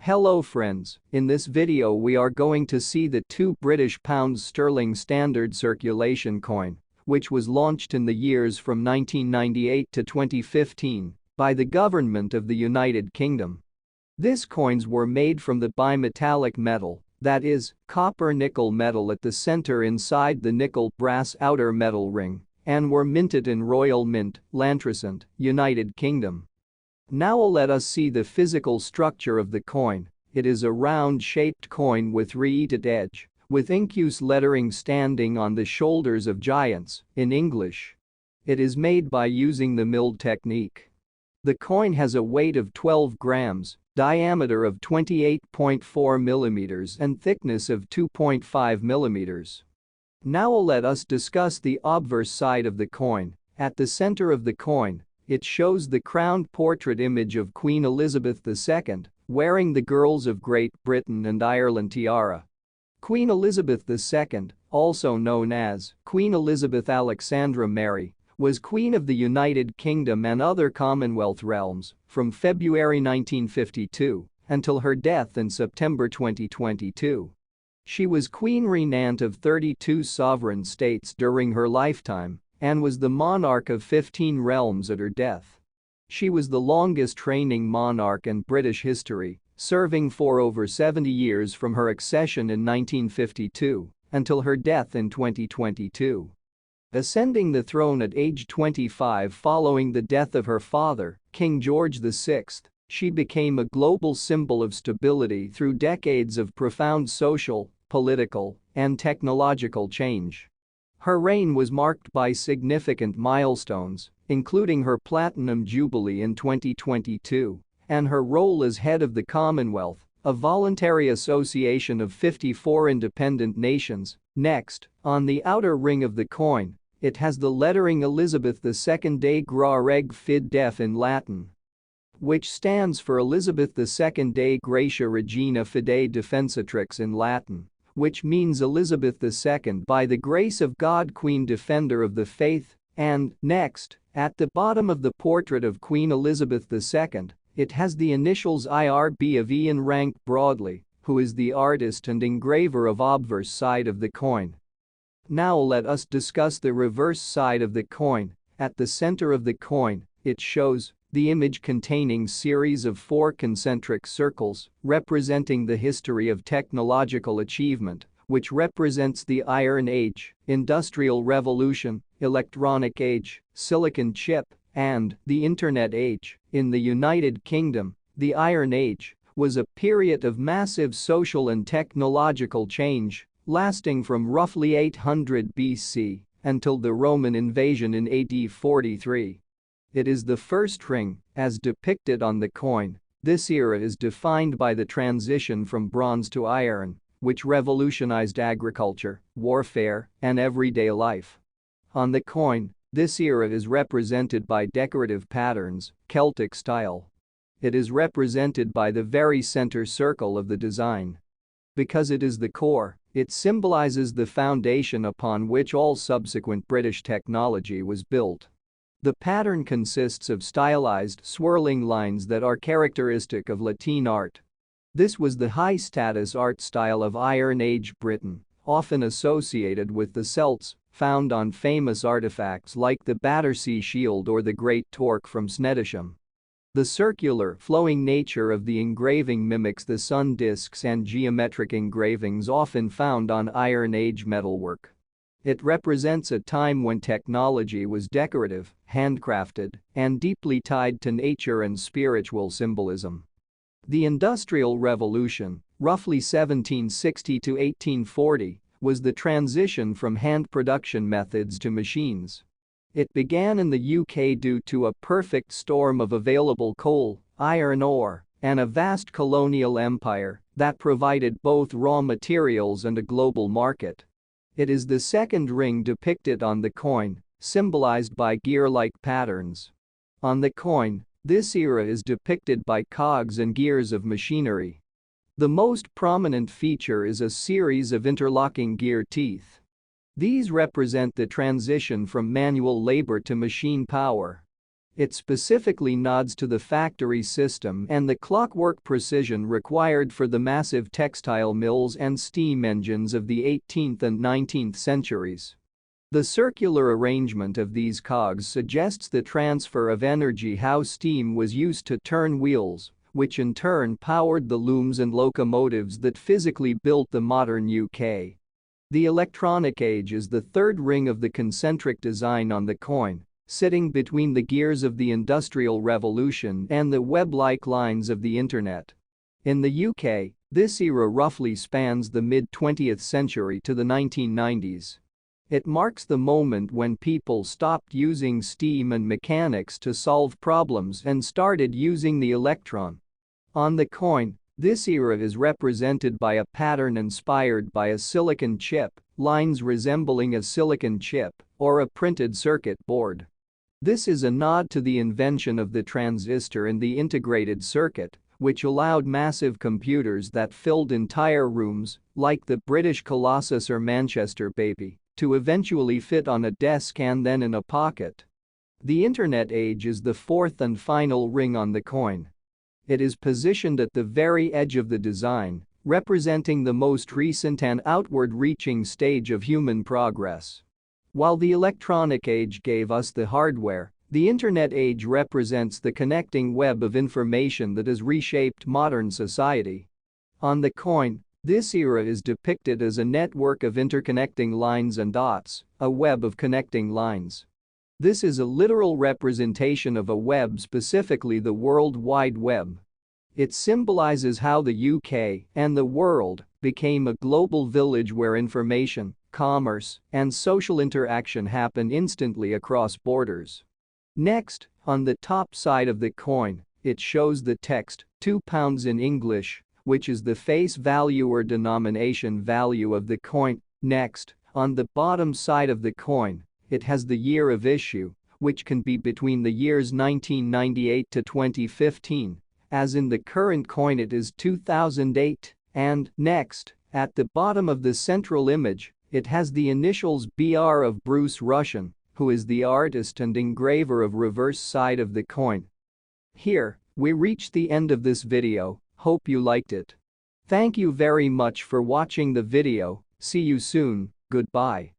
Hello friends, in this video we are going to see the £2 standard circulation coin, which was launched in the years from 1998 to 2015 by the government of the United Kingdom. These coins were made from the bimetallic metal, that is, copper-nickel metal at the center inside the nickel-brass outer metal ring, and were minted in Royal Mint, Lantricent, United Kingdom. Now let us see the physical structure of the coin. It is a round-shaped coin with reeded edge, with incuse lettering standing on the shoulders of giants, in English. It is made by using the milled technique. The coin has a weight of 12 grams, diameter of 28.4 millimeters and thickness of 2.5 millimeters. Now let us discuss the obverse side of the coin. At the center of the coin, it shows the crowned portrait image of Queen Elizabeth II, wearing the Girls of Great Britain and Ireland tiara. Queen Elizabeth II, also known as Queen Elizabeth Alexandra Mary, was Queen of the United Kingdom and other Commonwealth realms from February 1952 until her death in September 2022. She was Queen Regent of 32 sovereign states during her lifetime and was the monarch of 15 realms at her death. She was the longest reigning monarch in British history, serving for over 70 years from her accession in 1952 until her death in 2022. Ascending the throne at age 25 following the death of her father, King George VI, she became a global symbol of stability through decades of profound social, political, and technological change. Her reign was marked by significant milestones, including her Platinum Jubilee in 2022 and her role as head of the Commonwealth, a voluntary association of 54 independent nations. Next, on the outer ring of the coin, it has the lettering Elizabeth II de Gra Reg Fid Def in Latin, which stands for Elizabeth II de Gratia Regina Fidei Defensatrix in Latin, which means Elizabeth II by the grace of God Queen Defender of the Faith. And, next, at the bottom of the portrait of Queen Elizabeth II, it has the initials IRB of Ian Rank Broadley, who is the artist and engraver of Obverse side of the coin. Now let us discuss the reverse side of the coin. At the center of the coin, it shows the image containing series of 4 concentric circles representing the history of technological achievement, which represents the Iron Age, Industrial Revolution, Electronic Age, Silicon Chip, and the Internet Age. In the United Kingdom, the Iron Age was a period of massive social and technological change, lasting from roughly 800 BC until the Roman invasion in AD 43. It is the first ring, as depicted on the coin. This era is defined by the transition from bronze to iron, which revolutionized agriculture, warfare, and everyday life. On the coin, this era is represented by decorative patterns, Celtic style. It is represented by the very center circle of the design. Because it is the core, it symbolizes the foundation upon which all subsequent British technology was built. The pattern consists of stylized, swirling lines that are characteristic of Latin art. This was the high-status art style of Iron Age Britain, often associated with the Celts, found on famous artifacts like the Battersea Shield or the Great Torque from Snettisham. The circular, flowing nature of the engraving mimics the sun discs and geometric engravings often found on Iron Age metalwork. It represents a time when technology was decorative, handcrafted, and deeply tied to nature and spiritual symbolism. The Industrial Revolution, roughly 1760 to 1840, was the transition from hand production methods to machines. It began in the UK due to a perfect storm of available coal, iron ore, and a vast colonial empire that provided both raw materials and a global market. It is the second ring depicted on the coin, symbolized by gear-like patterns. On the coin, this era is depicted by cogs and gears of machinery. The most prominent feature is a series of interlocking gear teeth. These represent the transition from manual labor to machine power. It specifically nods to the factory system and the clockwork precision required for the massive textile mills and steam engines of the 18th and 19th centuries. The circular arrangement of these cogs suggests the transfer of energy, how steam was used to turn wheels, which in turn powered the looms and locomotives that physically built the modern UK. The electronic age is the third ring of the concentric design on the coin, sitting between the gears of the Industrial Revolution and the web-like lines of the Internet. In the UK, this era roughly spans the mid-20th century to the 1990s. It marks the moment when people stopped using steam and mechanics to solve problems and started using the electron. On the coin, this era is represented by a pattern inspired by a silicon chip, lines resembling a silicon chip, or a printed circuit board. This is a nod to the invention of the transistor and the integrated circuit, which allowed massive computers that filled entire rooms, like the British Colossus or Manchester Baby, to eventually fit on a desk and then in a pocket. The Internet age is the fourth and final ring on the coin. It is positioned at the very edge of the design, representing the most recent and outward-reaching stage of human progress. While the electronic age gave us the hardware, the Internet age represents the connecting web of information that has reshaped modern society. On the coin, this era is depicted as a network of interconnecting lines and dots, a web of connecting lines. This is a literal representation of a web, specifically the World Wide Web. It symbolizes how the UK and the world became a global village where information, commerce, and social interaction happen instantly across borders. Next, on the top side of the coin, it shows the text, £2 in English, which is the face value or denomination value of the coin. Next, on the bottom side of the coin, it has the year of issue, which can be between the years 1998 to 2015, as in the current coin it is 2008, and next, at the bottom of the central image, it has the initials BR of Bruce Russian, who is the artist and engraver of reverse side of the coin. Here, we reach the end of this video. Hope you liked it. Thank you very much for watching the video. See you soon. Goodbye.